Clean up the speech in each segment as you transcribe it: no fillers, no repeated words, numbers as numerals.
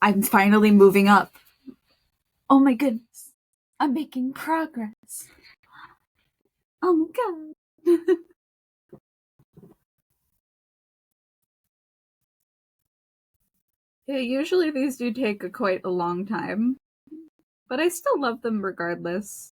I'm finally moving up. Oh my goodness. I'm making progress. Oh my god. Yeah, usually these do take quite a long time, but I still love them regardless.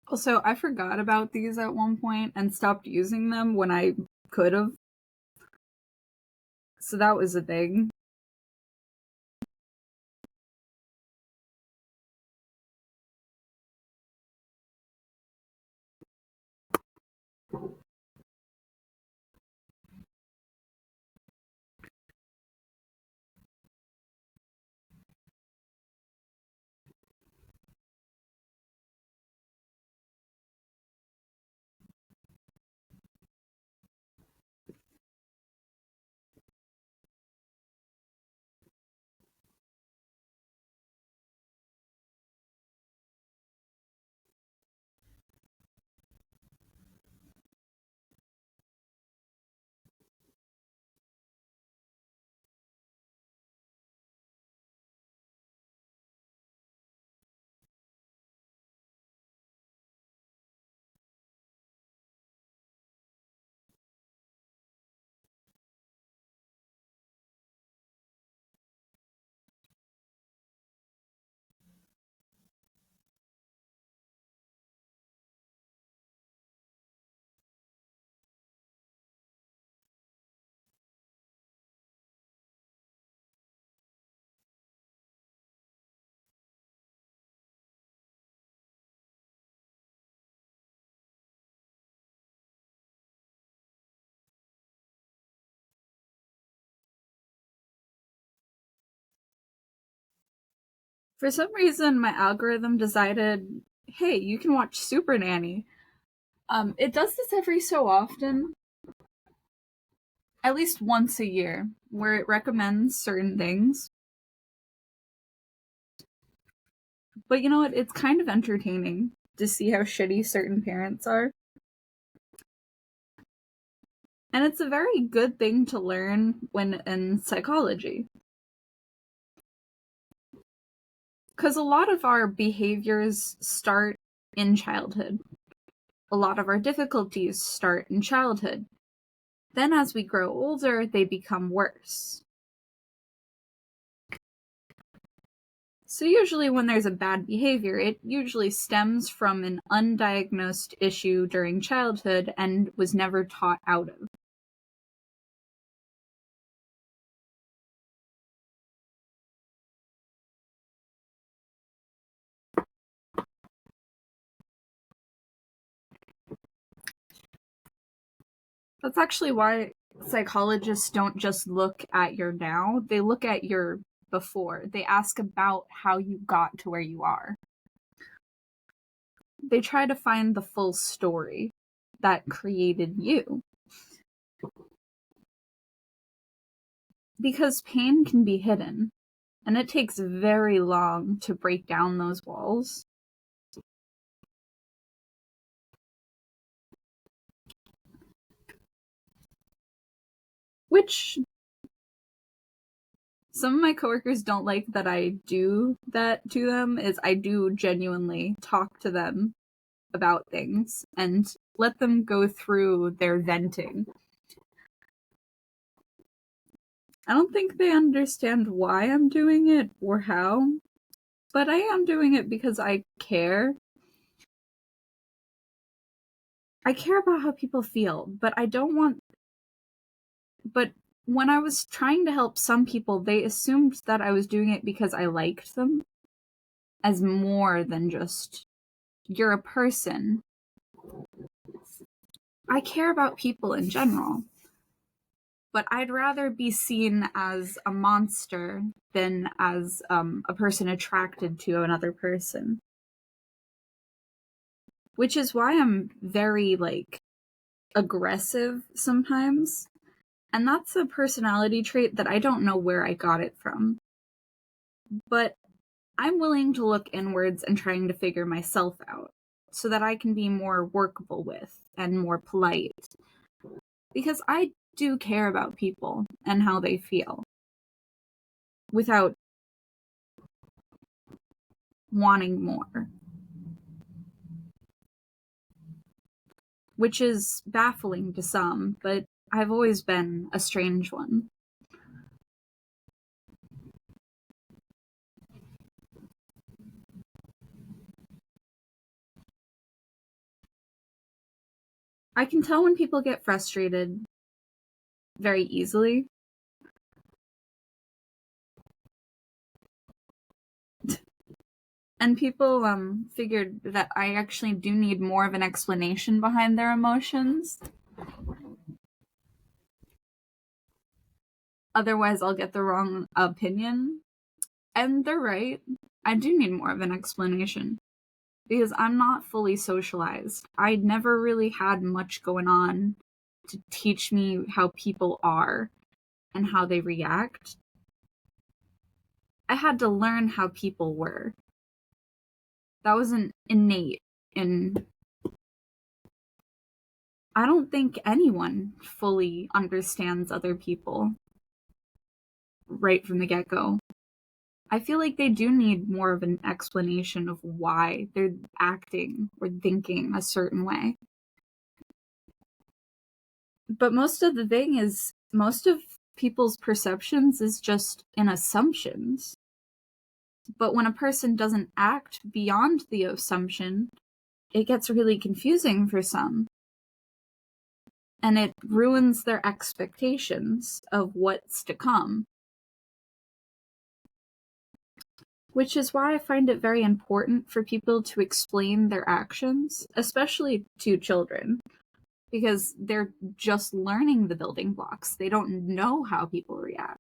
Also, I forgot about these at one point and stopped using them when I could have. So that was a thing. For some reason, my algorithm decided, hey, you can watch Super Nanny. It does this every so often, at least once a year, where it recommends certain things. But you know what? It's kind of entertaining to see how shitty certain parents are. And it's a very good thing to learn when in psychology. Because a lot of our behaviors start in childhood. A lot of our difficulties start in childhood. Then as we grow older, they become worse. So usually when there's a bad behavior, it usually stems from an undiagnosed issue during childhood and was never taught out of. That's actually why psychologists don't just look at your now, they look at your before. They ask about how you got to where you are. They try to find the full story that created you. Because pain can be hidden, and it takes very long to break down those walls. Which some of my coworkers don't like that I do that to them, is I do genuinely talk to them about things and let them go through their venting. I don't think they understand why I'm doing it or how, but I am doing it because I care. I care about how people feel, but I don't want. But when I was trying to help some people, they assumed that I was doing it because I liked them, as more than just, you're a person. I care about people in general, but I'd rather be seen as a monster than as a person attracted to another person. Which is why I'm very, aggressive sometimes. And that's a personality trait that I don't know where I got it from. But I'm willing to look inwards and trying to figure myself out so that I can be more workable with and more polite. Because I do care about people and how they feel without wanting more. Which is baffling to some, but I've always been a strange one. I can tell when people get frustrated very easily. And people figured that I actually do need more of an explanation behind their emotions. Otherwise, I'll get the wrong opinion. And they're right. I do need more of an explanation. Because I'm not fully socialized. I never really had much going on to teach me how people are and how they react. I had to learn how people were. That wasn't innate in. I don't think anyone fully understands other people right from the get-go. I feel like they do need more of an explanation of why they're acting or thinking a certain way. But most of the thing is, most of people's perceptions is just in assumptions. But when a person doesn't act beyond the assumption, it gets really confusing for some. And it ruins their expectations of what's to come. Which is why I find it very important for people to explain their actions, especially to children, because they're just learning the building blocks. They don't know how people react.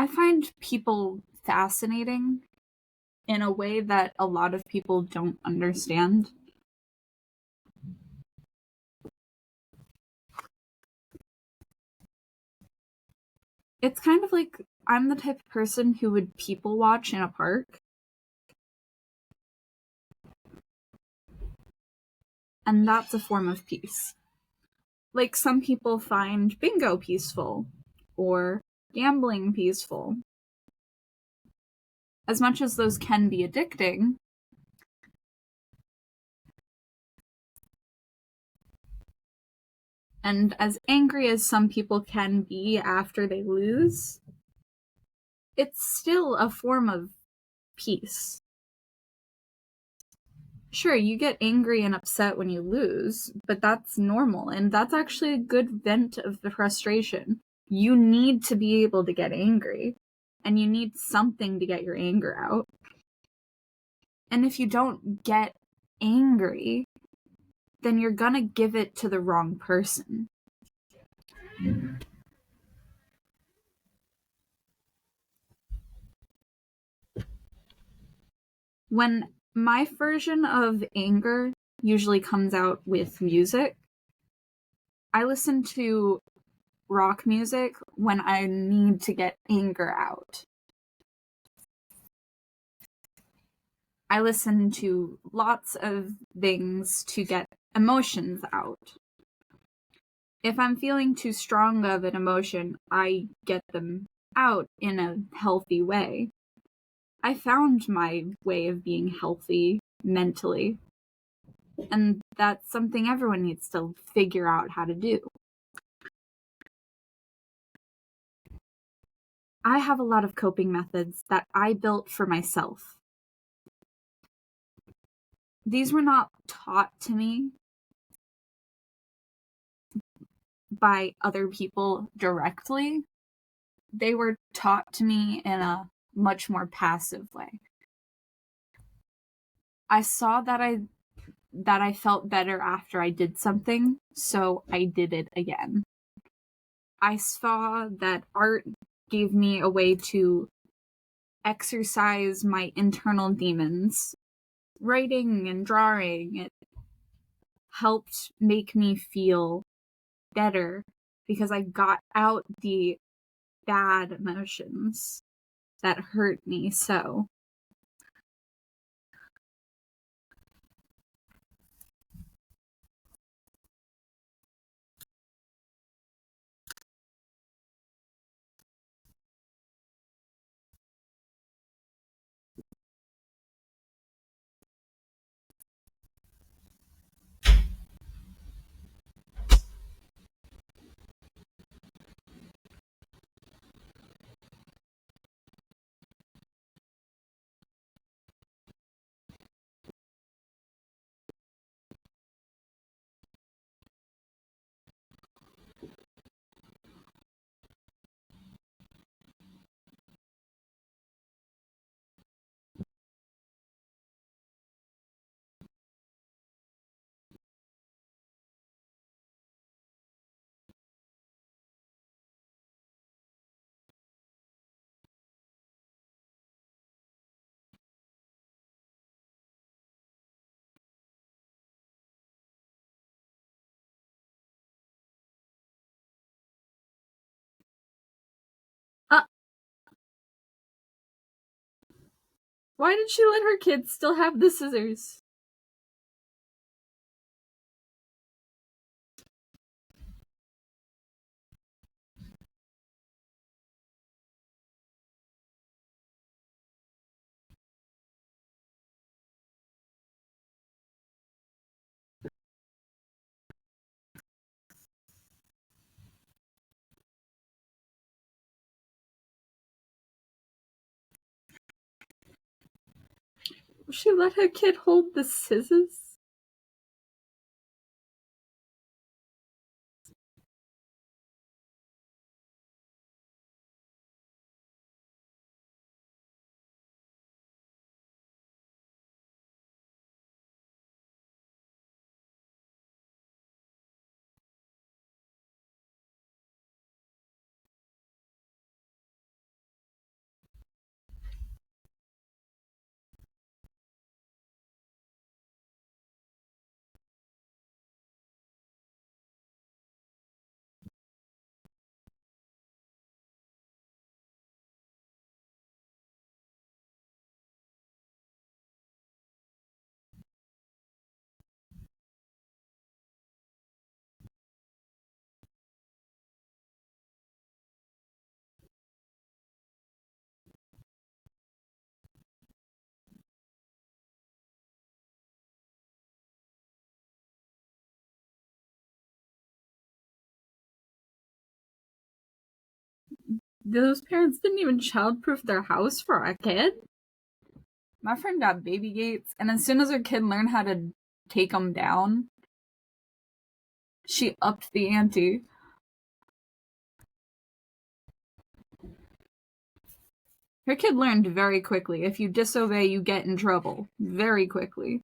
I find people fascinating in a way that a lot of people don't understand. It's kind of like I'm the type of person who would people watch in a park. And that's a form of peace. Like some people find bingo peaceful or gambling peaceful. As much as those can be addicting, and as angry as some people can be after they lose, it's still a form of peace. Sure, you get angry and upset when you lose, but that's normal, and that's actually a good vent of the frustration. You need to be able to get angry, and you need something to get your anger out. And if you don't get angry, then you're gonna give it to the wrong person. When my version of anger usually comes out with music, I listen to rock music when I need to get anger out. I listen to lots of things to get emotions out. If I'm feeling too strong of an emotion, I get them out in a healthy way. I found my way of being healthy mentally, and that's something everyone needs to figure out how to do. I have a lot of coping methods that I built for myself. These were not taught to me by other people directly. They were taught to me in a much more passive way. I saw that I felt better after I did something, so I did it again. I saw that art gave me a way to exercise my internal demons. Writing and drawing, it helped make me feel better because I got out the bad emotions that hurt me so. Uh, why did she let her kids still have the scissors? She let her kid hold the scissors? Those parents didn't even childproof their house for a kid? My friend got baby gates, and as soon as her kid learned how to take them down, she upped the ante. Her kid learned very quickly. If you disobey, you get in trouble. Very quickly.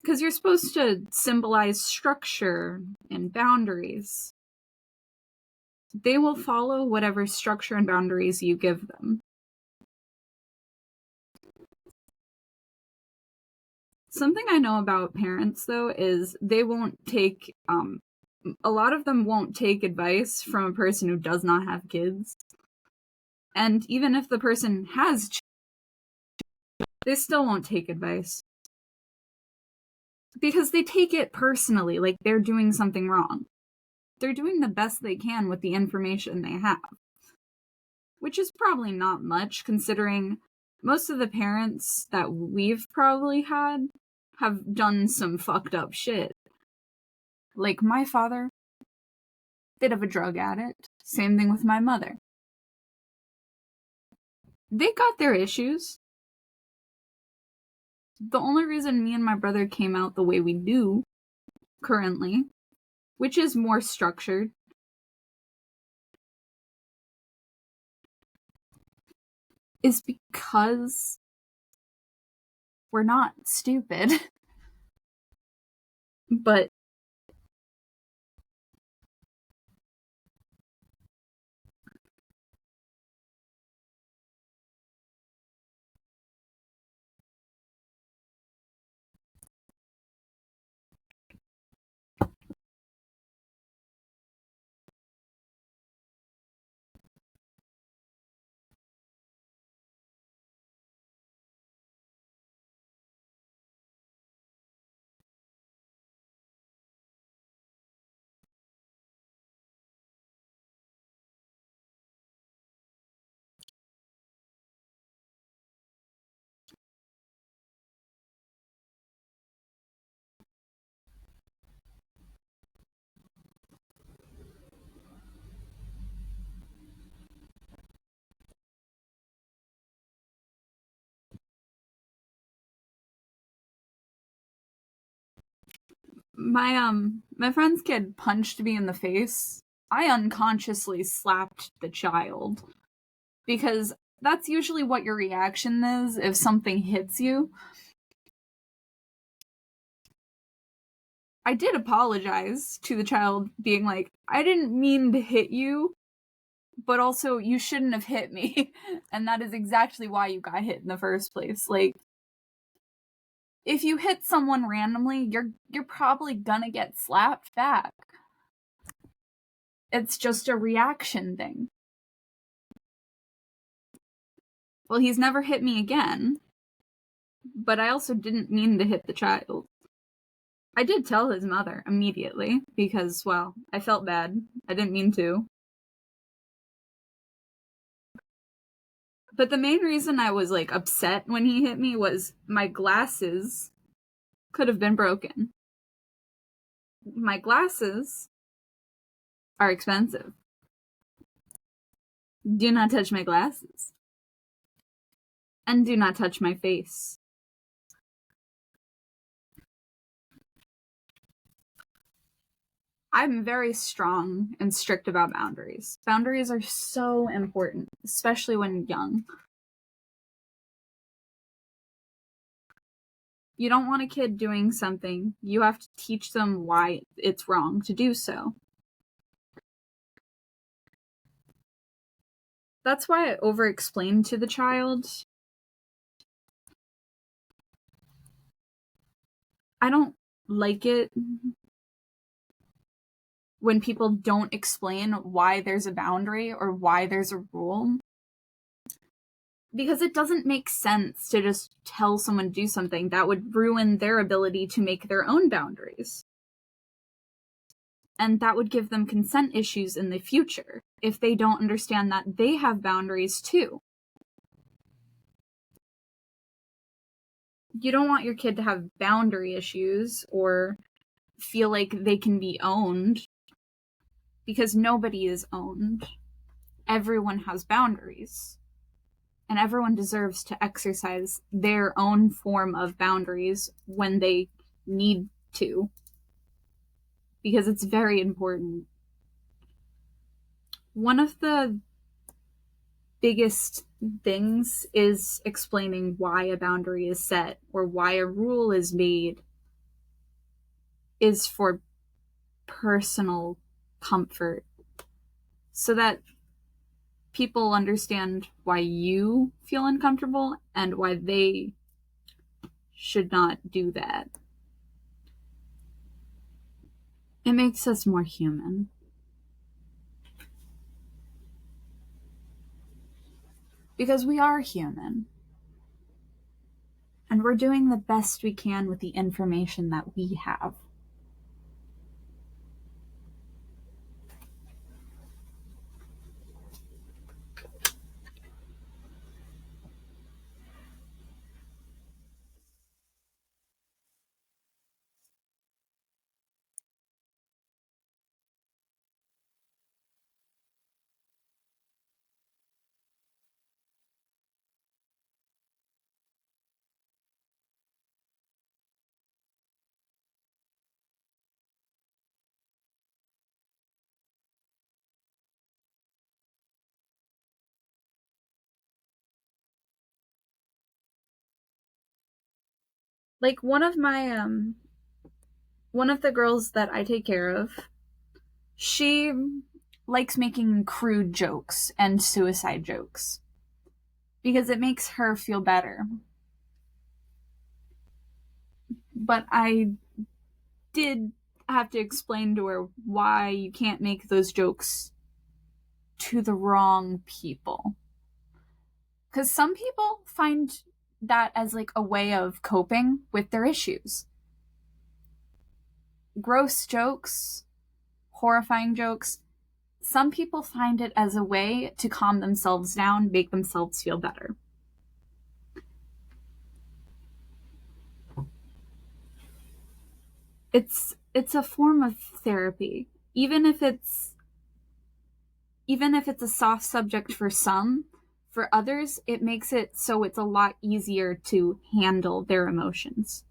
Because you're supposed to symbolize structure and boundaries. They will follow whatever structure and boundaries you give them. Something I know about parents, though, is they won't take, a lot of them won't take advice from a person who does not have kids. And even if the person has children, they still won't take advice. Because they take it personally, like they're doing something wrong. They're doing the best they can with the information they have. Which is probably not much, considering most of the parents that we've probably had have done some fucked up shit. Like my father, bit of a drug addict, Same thing with my mother. They got their issues. The only reason me and my brother came out the way we do currently, which is more structured, is because we're not stupid. But my friend's kid punched me in the face. I unconsciously slapped the child because that's usually what your reaction is if something hits you. I did apologize to the child, being like, I didn't mean to hit you, but also you shouldn't have hit me. And that is exactly why you got hit in the first place. Like, if you hit someone randomly, you're probably gonna get slapped back. It's just a reaction thing. Well, he's never hit me again, but I also didn't mean to hit the child. I did tell his mother immediately because, well, I felt bad. I didn't mean to. But the main reason I was, like, upset when he hit me was my glasses could have been broken. My glasses are expensive. Do not touch my glasses. And do not touch my face. I'm very strong and strict about boundaries. Boundaries are so important, especially when young. You don't want a kid doing something. You have to teach them why it's wrong to do so. That's why I over-explain to the child. I don't like it when people don't explain why there's a boundary or why there's a rule. Because it doesn't make sense to just tell someone to do something. That would ruin their ability to make their own boundaries. And that would give them consent issues in the future if they don't understand that they have boundaries too. You don't want your kid to have boundary issues or feel like they can be owned, because nobody is owned. Everyone has boundaries. And everyone deserves to exercise their own form of boundaries when they need to. Because it's very important. One of the biggest things is explaining why a boundary is set or why a rule is made is for personal comfort. So that people understand why you feel uncomfortable and why they should not do that. It makes us more human. Because we are human. And we're doing the best we can with the information that we have. Like one of the girls that I take care of, she likes making crude jokes and suicide jokes because it makes her feel better. But I did have to explain to her why you can't make those jokes to the wrong people. Because some people find that as like a way of coping with their issues. Gross jokes, horrifying jokes, some people find it as a way to calm themselves down, make themselves feel better. It's a form of therapy. Even if it's even if it's a soft subject for some, for others it makes it so it's a lot easier to handle their emotions.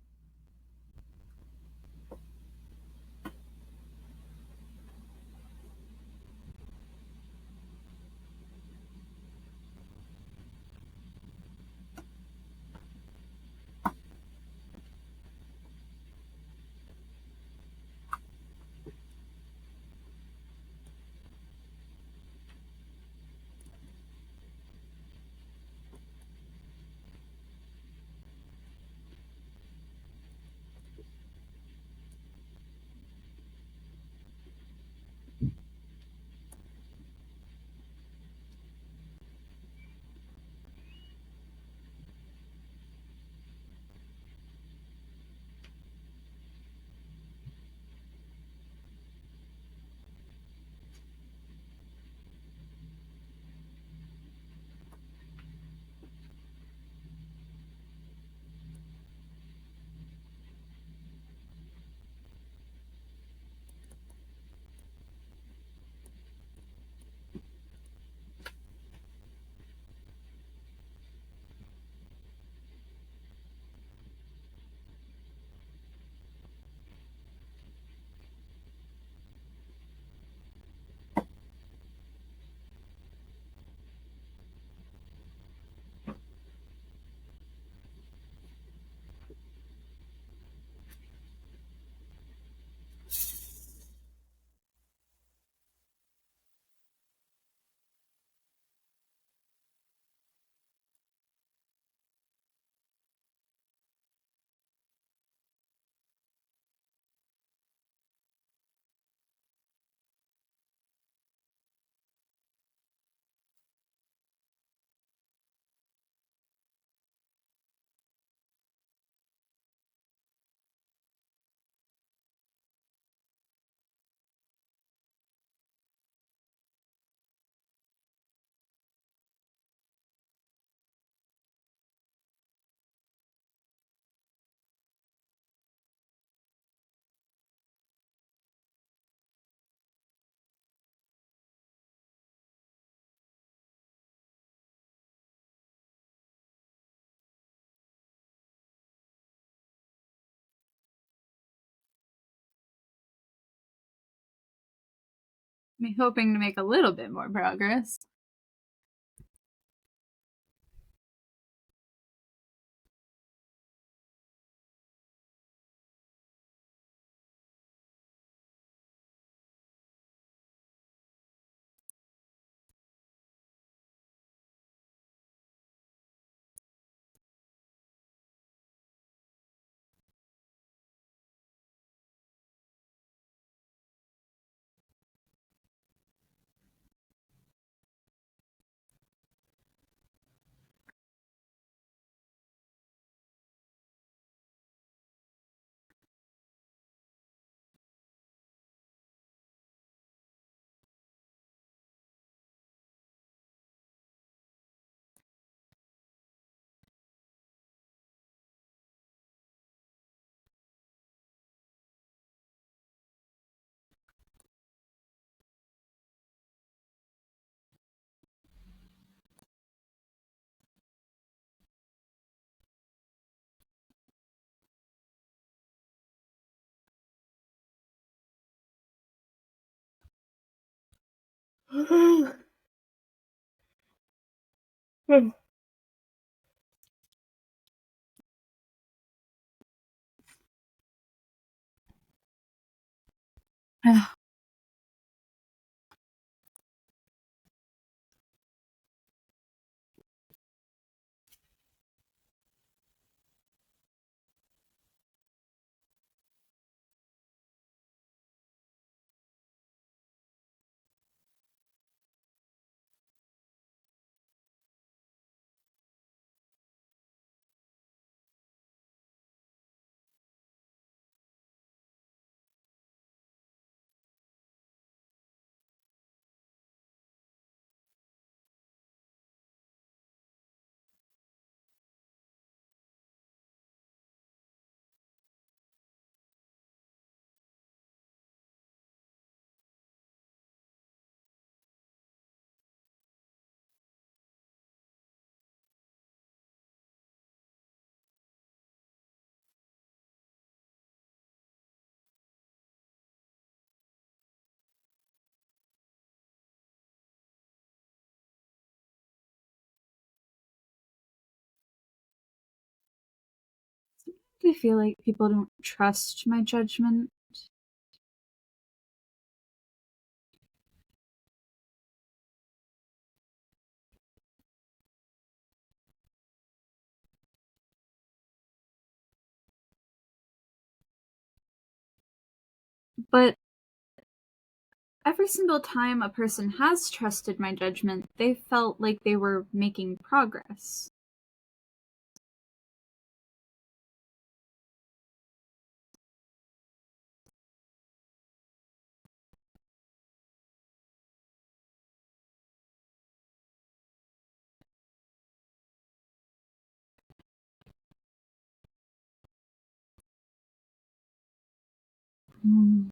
I'm hoping to make a little bit more progress. I feel like people don't trust my judgment, but every single time a person has trusted my judgment, they felt like they were making progress. Mm,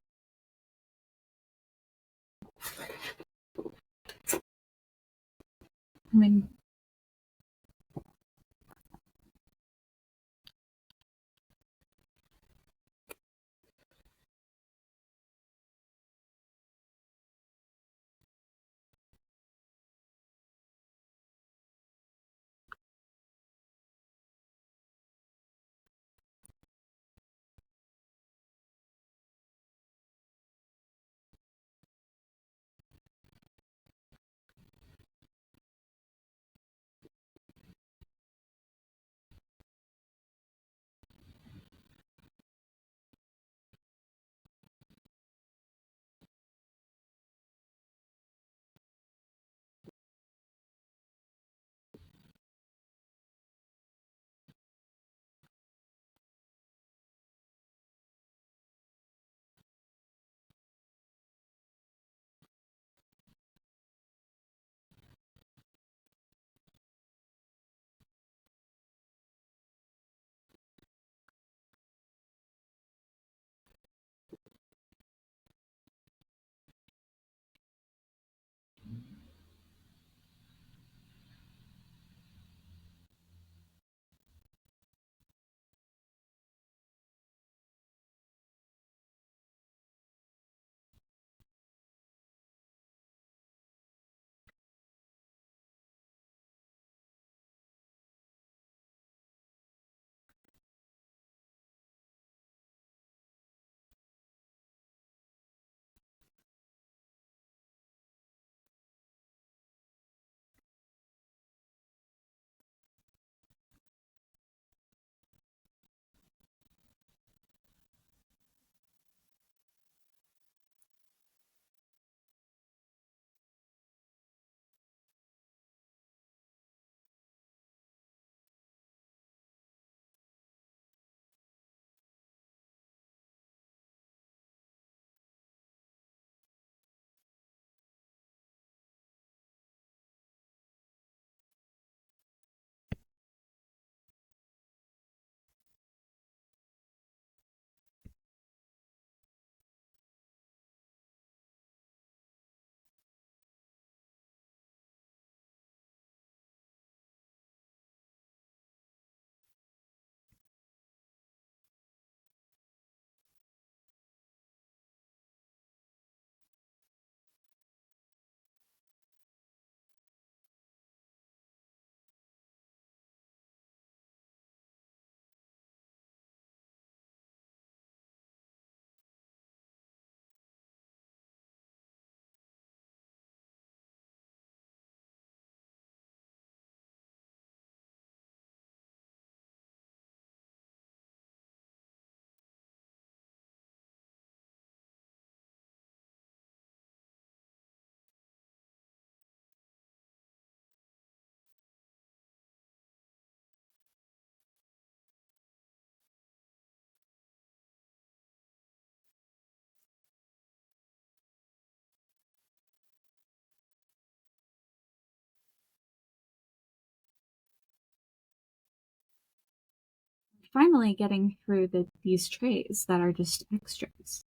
I mean, finally getting through these trays that are just extras.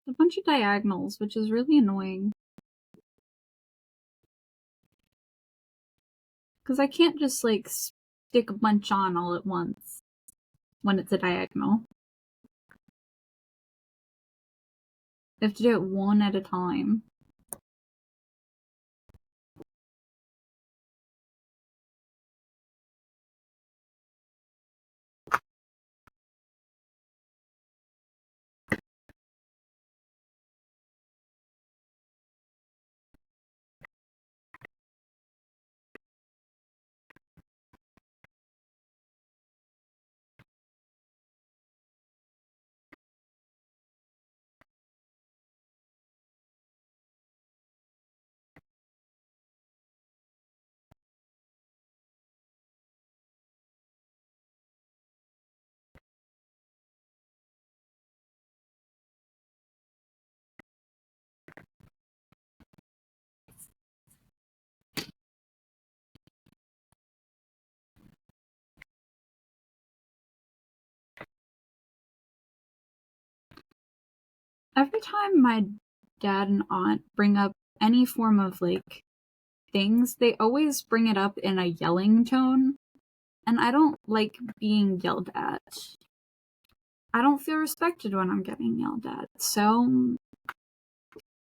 A bunch of diagonals, which is really annoying. Because I can't just, like, stick a bunch on all at once when it's a diagonal. I have to do it one at a time. Every time my dad and aunt bring up any form of, like, things, they always bring it up in a yelling tone, and I don't like being yelled at. I don't feel respected when I'm getting yelled at, so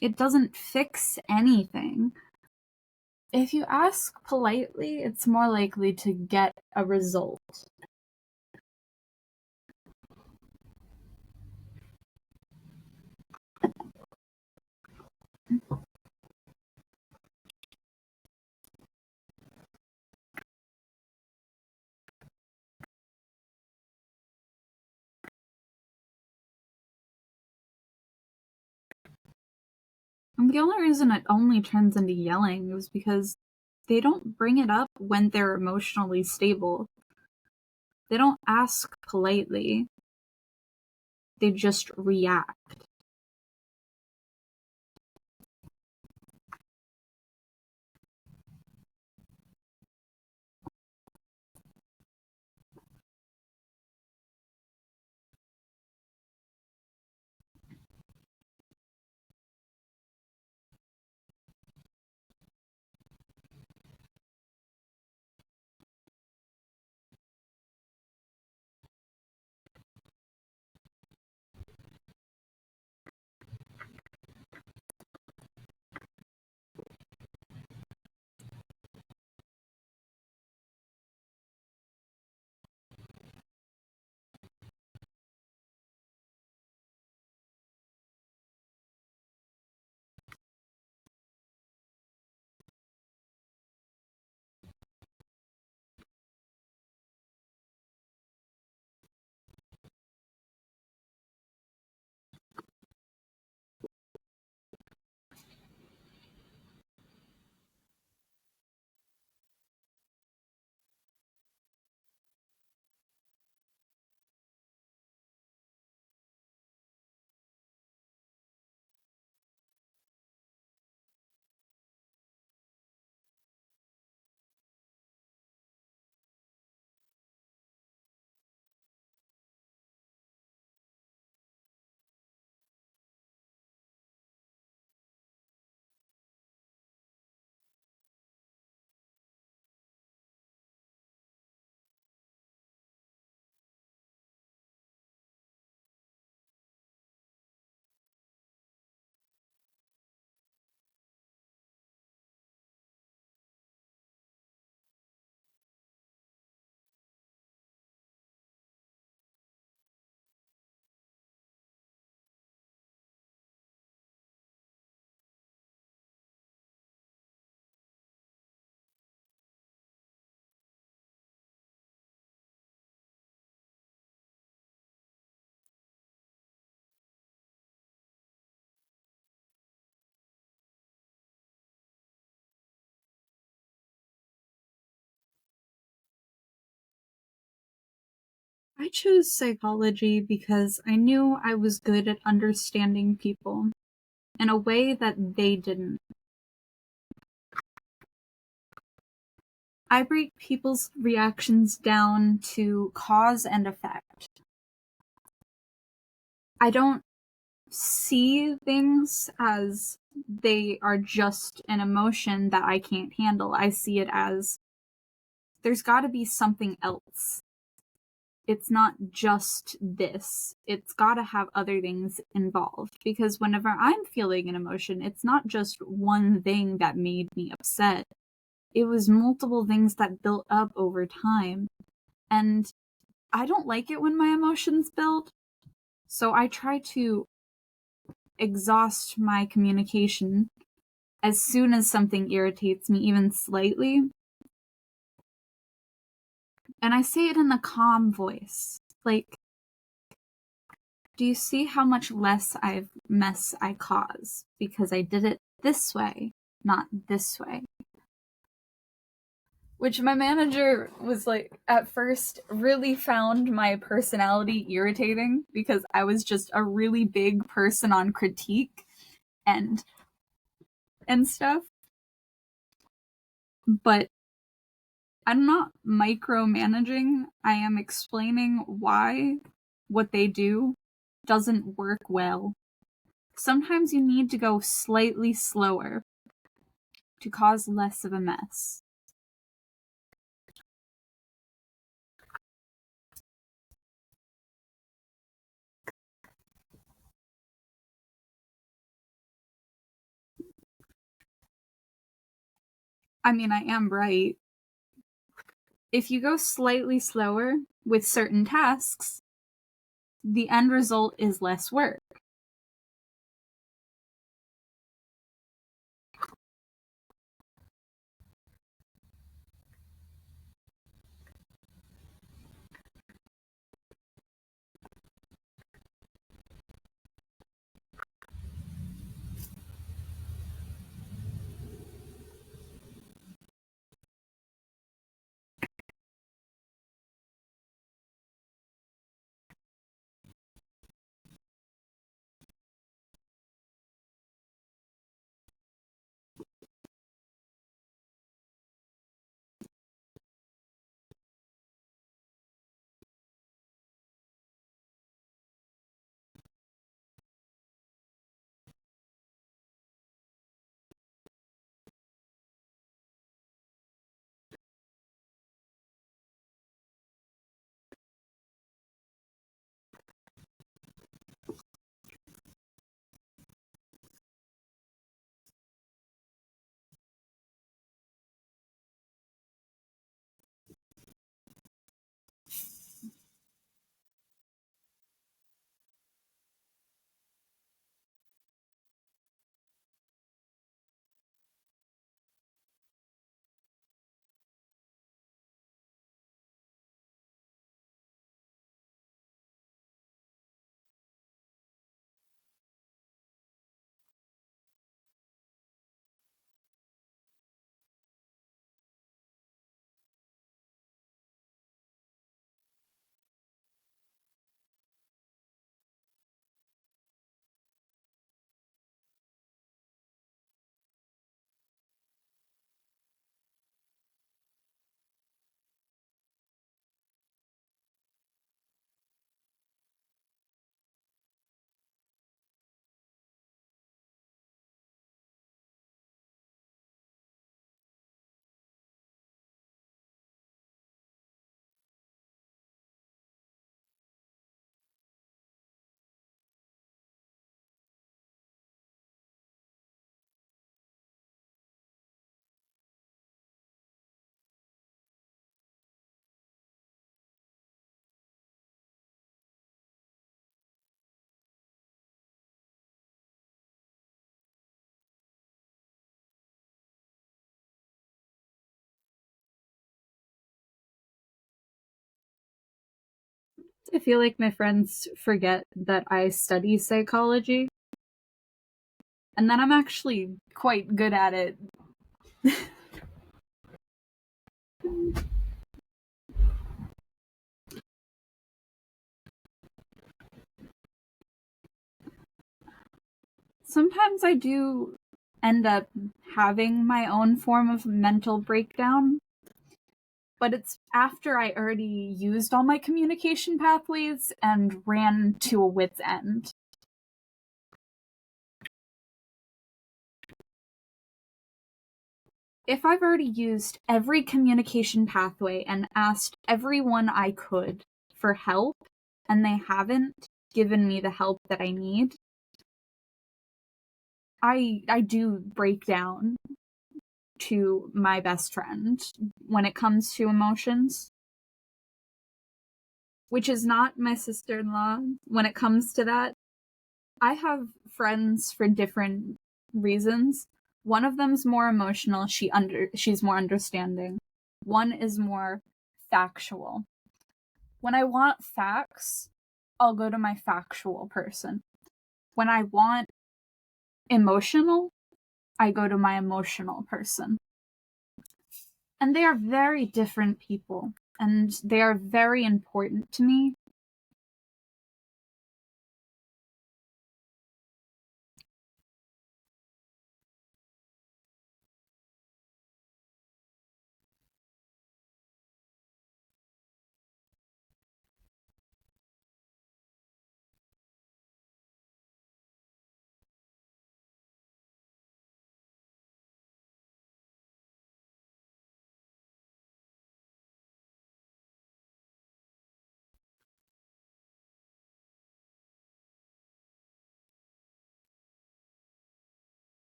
it doesn't fix anything. If you ask politely, it's more likely to get a result. And the only reason it only turns into yelling is because they don't bring it up when they're emotionally stable. They don't ask politely. They just react. I chose psychology because I knew I was good at understanding people in a way that they didn't. I break people's reactions down to cause and effect. I don't see things as they are just an emotion that I can't handle. I see it as there's got to be something else. It's not just this. It's got to have other things involved. Because whenever I'm feeling an emotion, it's not just one thing that made me upset. It was multiple things that built up over time. And I don't like it when my emotions build. So I try to exhaust my communication as soon as something irritates me, even slightly. And I say it in a calm voice. Like, do you see how much less mess I cause? Because I did it this way, not this way. Which my manager was like, at first, really found my personality irritating because I was just a really big person on critique and stuff. But I'm not micromanaging. I am explaining why what they do doesn't work well. Sometimes you need to go slightly slower to cause less of a mess. I mean, I am right. If you go slightly slower with certain tasks, the end result is less work. I feel like my friends forget that I study psychology and that I'm actually quite good at it. sometimes I do end up having my own form of mental breakdown, but it's after I already used all my communication pathways and ran to a wit's end. If I've already used every communication pathway and asked everyone I could for help, and they haven't given me the help that I need, I do break down to my best friend when it comes to emotions, which is not my sister-in-law when it comes to that. I have friends for different reasons. One of them's more emotional, she's more understanding. One is more factual. When I want facts, I'll go to my factual person. When I want emotional, I go to my emotional person. And they are very different people, and they are very important to me.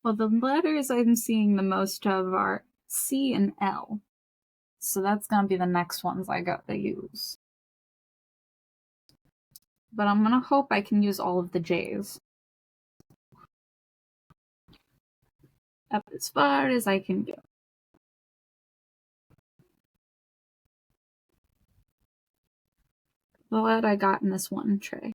Well, the letters I'm seeing the most of are C and L. So that's gonna be the next ones I gotta use. But I'm gonna hope I can use all of the J's. Up as far as I can go. What I got in this one tray.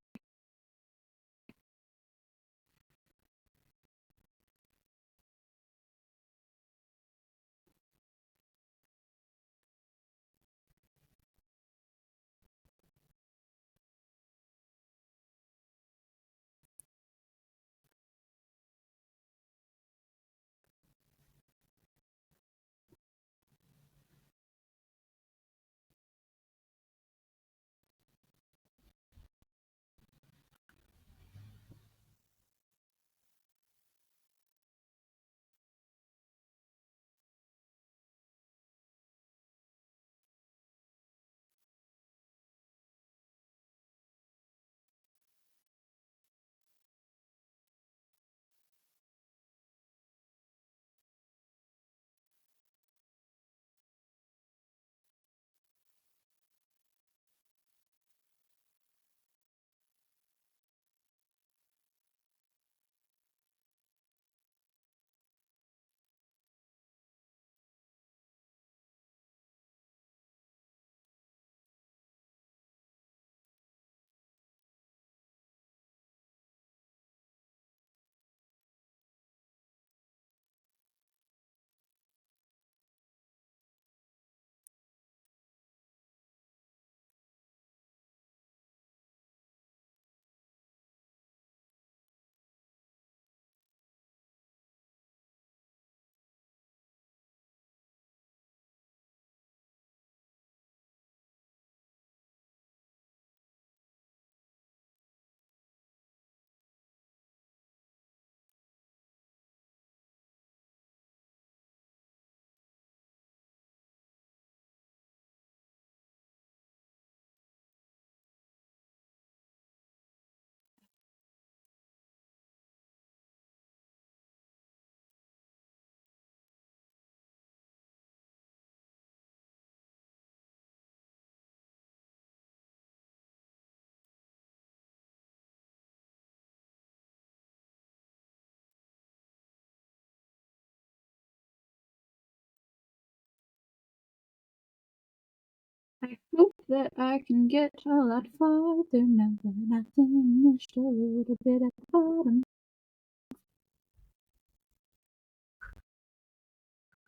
that I can get a lot farther now that I finished a little bit at the bottom.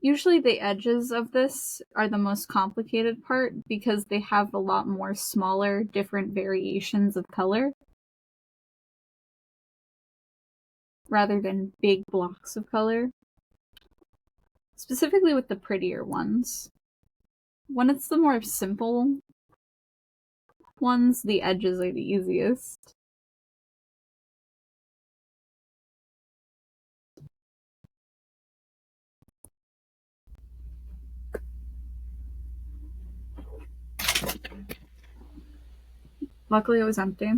Usually the edges of this are the most complicated part because they have a lot more smaller, different variations of color rather than big blocks of color. Specifically with the prettier ones. When it's the more simple ones, the edges are the easiest. Luckily it was empty.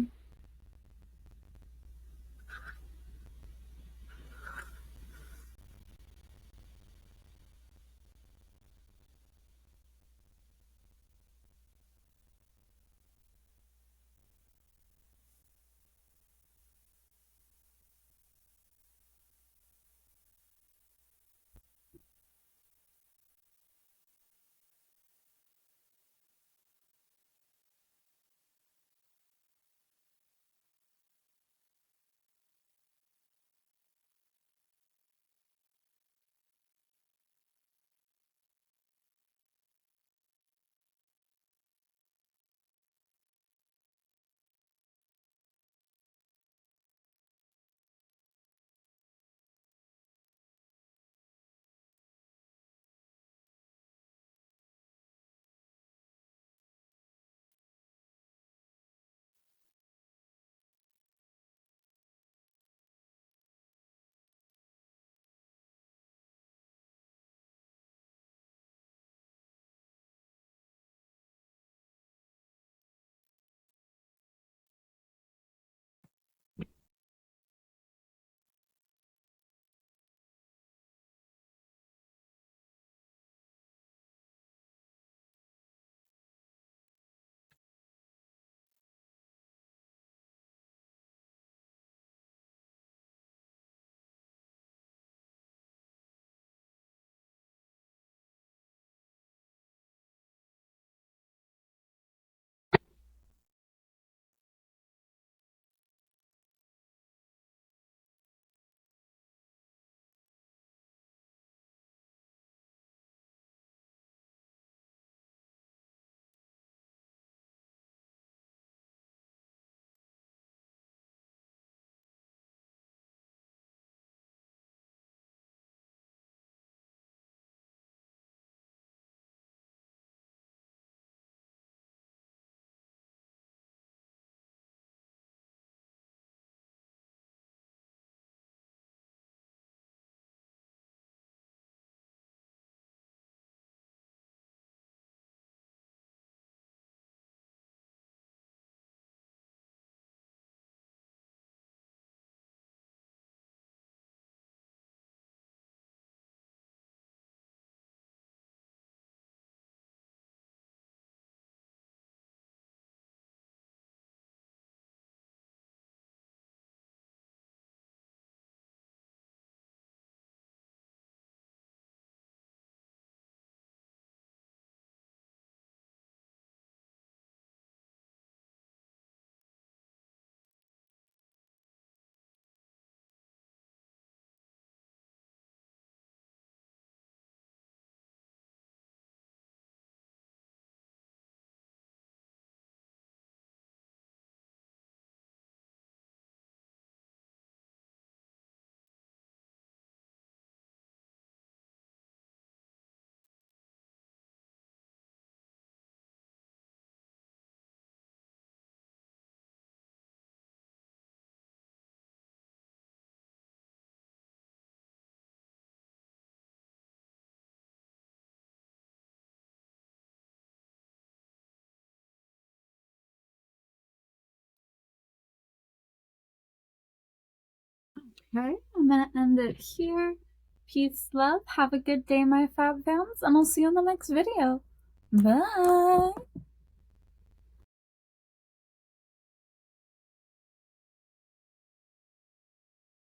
Okay, I'm gonna end it here. Peace, love. Have a good day, my fab fans, and I'll see you in the next video. Bye!